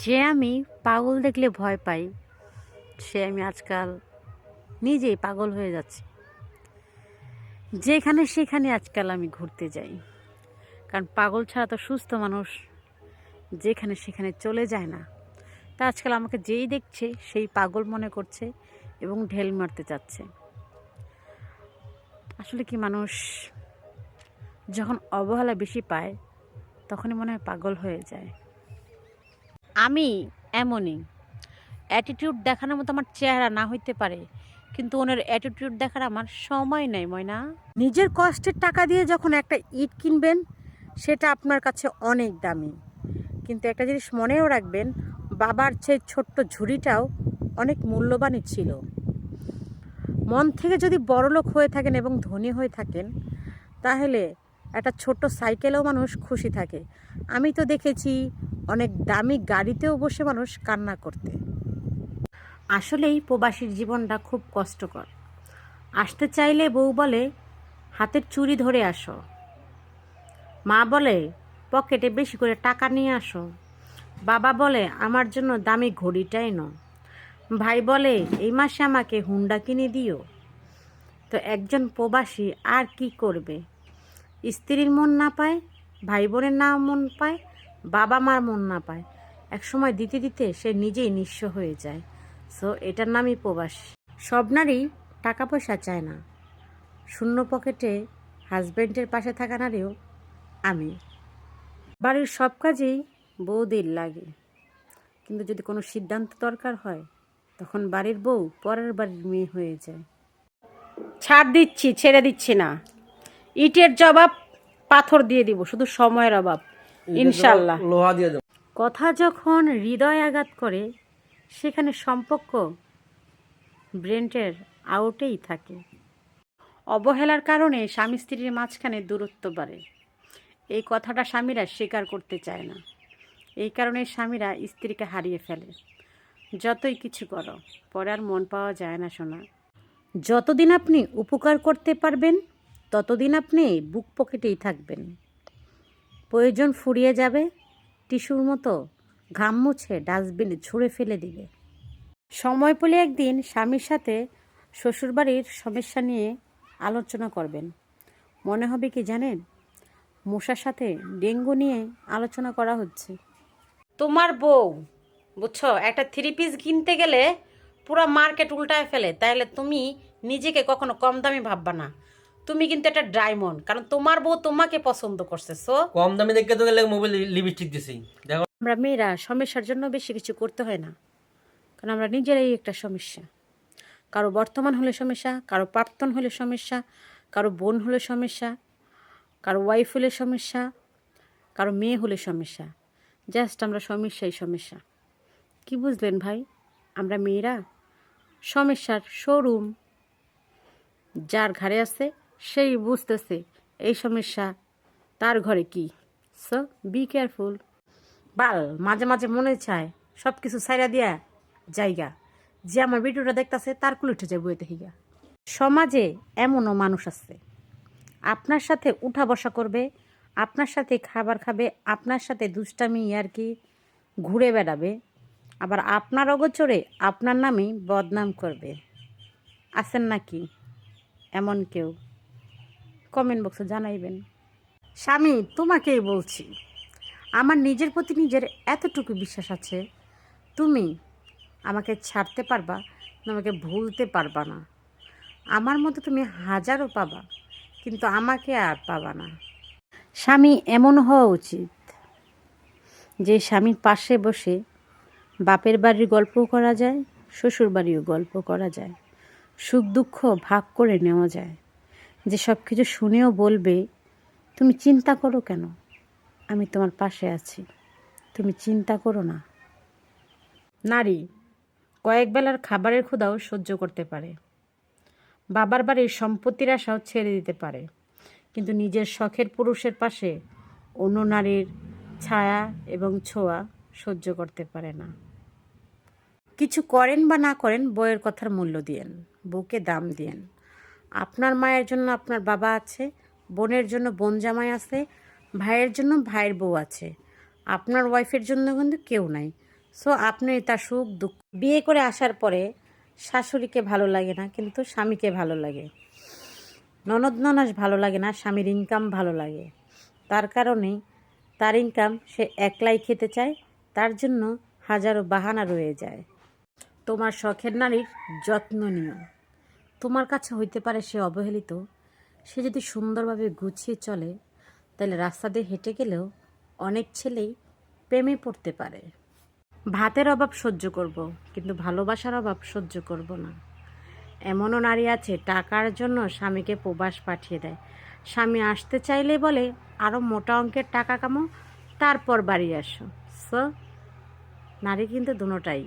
যে আমি পাগল দেখলে ভয় পাই, সে আমি আজকাল নিজেই পাগল হয়ে যাচ্ছি। যেখানে সেখানে আজকাল আমি ঘুরতে যাই, কারণ পাগল ছাড়া তো সুস্থ মানুষ যেখানে সেখানে চলে যায় না। তা আজকাল আমাকে যেই দেখছে সেই পাগল মনে করছে এবং ঢেল মারতে চাচ্ছে। আসলে কি, মানুষ যখন অবহেলা বেশি পায় তখনই মনে হয় পাগল হয়ে যায়। আমি এমনই, অ্যাটিটিউড দেখানোর মতো আমার চেহারা না হইতে পারে, কিন্তু ওনার অ্যাটিটিউড দেখার আমার সময় নেই। ময়না, নিজের কষ্টের টাকা দিয়ে যখন একটা ইট কিনবেন সেটা আপনার কাছে অনেক দামি, কিন্তু একটা জিনিস মনেও রাখবেন, বাবার চেয়ে ছোট্ট ঝুড়িটাও অনেক মূল্যবানই ছিল। মন থেকে যদি বড়লোক হয়ে থাকেন এবং ধনী হয়ে থাকেন, তাহলে একটা ছোট্ট সাইকেলেও মানুষ খুশি থাকে। আমি তো দেখেছি অনেক দামি গাড়িতেও বসে মানুষ কান্না করতে। আসলেই প্রবাসীর জীবনটা খুব কষ্টকর। আসতে চাইলে বউ বলে হাতের চুড়ি ধরে আসো, মা বলে পকেটে বেশি করে টাকা নিয়ে আসো, বাবা বলে আমার জন্য দামি ঘড়িটাই নাও, ভাই বলে এই মাসে আমাকে হুন্ডা কিনে দিও। তো একজন প্রবাসী আর কি করবে? স্ত্রীর মন না পায়, ভাই বোনের না মন পায়, বাবা মার মন না পায়, একসময় দিতে দিতে সে নিজেই নিঃস্ব হয়ে যায়। সো এটার নামই প্রবাসী। সব নারী টাকা পয়সা চায় না, শূন্য পকেটে হাজব্যান্ডের পাশে থাকা নারীও আমি। বাড়ির সব কাজেই বউদের লাগে, কিন্তু যদি কোনো সিদ্ধান্ত দরকার হয় তখন বাড়ির বউ পরের বাড়ির মেয়ে হয়ে যায়। ছাড় দিচ্ছি, ছেড়ে দিচ্ছি না। ইটের জবাব পাথর দিয়ে দিব, শুধু সময়ের অভাব, ইনশাল্লাহ। লোহা দিয়ে দেব। কথা যখন হৃদয় আঘাত করে, সেখানে সম্পর্ক ব্রেন্টের আউটেই থাকে। অবহেলার কারণে স্বামী স্ত্রীর মাঝখানে দূরত্ব বাড়ে। এই কথাটা স্বামীরা স্বীকার করতে চায় না। এই কারণে স্বামীরা স্ত্রীকে হারিয়ে ফেলে। যতই কিছু করো, পরে আর মন পাওয়া যায় না সোনা। যতদিন আপনি উপকার করতে পারবেন ততদিন আপনি বুক পকেটেই থাকবেন। প্রয়োজন ফুরিয়ে যাবে, টিস্যুর মতো ঘাম মুছে ডাস্টবিনে ছুঁড়ে ফেলে দিবে। সময় পেলে একদিন স্বামীর সাথে শ্বশুরবাড়ির সমস্যা নিয়ে আলোচনা করবেন। মনে হবে কি জানেন, মশার সাথে ডেঙ্গু নিয়ে আলোচনা করা হচ্ছে। তোমার বউ, বুঝছো, একটা 3 পিস কিনতে গেলে পুরো মার্কেট উল্টায় ফেলে, তাইলে তুমি নিজেকে কখনো কম দামি ভাববা না। তুমি কিন্তু একটা ডায়মন্ড, কারণ তোমার বউ তোমাকে পছন্দ করছে। সো কম দামি দেখে তো গেলে মোবাইল লিপস্টিক দিছি দেখো। আমরা মেয়েরা সমস্যার জন্য বেশি কিছু করতে হয় না, কারণ আমরা নিজেরাই একটা সমস্যা। কারো বর্তমান হলে সমস্যা, কারো প্রাক্তন হলে সমস্যা, কারো বোন হলে সমস্যা, কারো ওয়াইফ হলে সমস্যা, কারো মেয়ে হলে সমস্যা। জাস্ট আমরা সমস্যাই সমস্যা। কি বুঝলেন ভাই? আমরা মেয়েরা সমস্যার শোরুম। যার ঘরে আছে সেই বুঝতেছে এই সমস্যা তার ঘরে কি। So be careful. বাল মাঝে মাঝে মনে চায় সব কিছু ছাইরা দিয়া জায়গা, যে আমার ভিডিওটা দেখতেছে তার কুল উঠে যায় বইতে হিগা। সমাজে এমনও মানুষ আছে, আপনার সাথে উঠা বসা করবে, আপনার সাথে খাবার খাবে, আপনার সাথে দুষ্টামি ইয়ার্কি ঘুরে বেড়াবে, আবার আপনার অগোচরে আপনার নামেই বদনাম করবে। আছেন নাকি এমন কেউ? কমেন্ট বক্সে জানাইবেন। স্বামী, তোমাকেই বলছি, আমার নিজের প্রতি নিজের এতটুকু বিশ্বাস আছে, তুমি আমাকে ছাড়তে পারবা, আমাকে ভুলতে পারবা না। আমার মতো তুমি হাজারও পাবা, কিন্তু আমাকে আর পাবা না। স্বামী এমন হওয়া উচিত যে স্বামীর পাশে বসে বাপের বাড়ির গল্পও করা যায়, শ্বশুর বাড়িও গল্প করা যায়, সুখ দুঃখ ভাগ করে নেওয়া যায়, যে সব কিছু শুনেও বলবে তুমি চিন্তা করো কেন, আমি তোমার পাশে আছি, তুমি চিন্তা করো না। নারী কয়েক বেলার খাবারের ক্ষুধাও সহ্য করতে পারে, বাবার বাড়ির সম্পত্তির আশাও ছেড়ে দিতে পারে, কিন্তু নিজের শখের পুরুষের পাশে অন্য নারীর ছায়া এবং ছোঁয়া সহ্য করতে পারে না। কিছু করেন বা না করেন, বউয়ের কথার মূল্য দিয়েন, বউকে দাম দিয়েন। আপনার মায়ের জন্য আপনার বাবা আছে, বোনের জন্য বোন জামাই আছে, ভাইয়ের জন্য ভাইয়ের বউ আছে, আপনার ওয়াইফের জন্য কিন্তু কেউ নাই। সো আপনি তার সুখ দুঃখ বিয়ে করে আসার পরে শাশুড়িকে ভালো লাগে না, কিন্তু স্বামীকে ভালো লাগে। ননদ ননাস ভালো লাগে না, স্বামীর ইনকাম ভালো লাগে। তার কারণেই তার ইনকাম সে একলাই খেতে চায়, তার জন্য হাজারো বাহানা রয়ে যায়। তোমার শখের নারীর যত্ন নিও। তোমার কাছে হইতে পারে সে অবহেলিত, সে যদি সুন্দরভাবে গুছিয়ে চলে তাহলে রাস্তা দিয়ে হেঁটে গেলেও অনেক ছেলেই প্রেমে পড়তে পারে। ভাতের অভাব সহ্য করব, কিন্তু ভালোবাসার অভাব সহ্য করব না। এমনও নারী আছে টাকার জন্য স্বামীকে প্রবাস পাঠিয়ে দেয়। স্বামী আসতে চাইলে বলে আরও মোটা অঙ্কের টাকা কামাও, তারপর বাড়ি আসো। সো নারী কিন্তু দুটোটাই।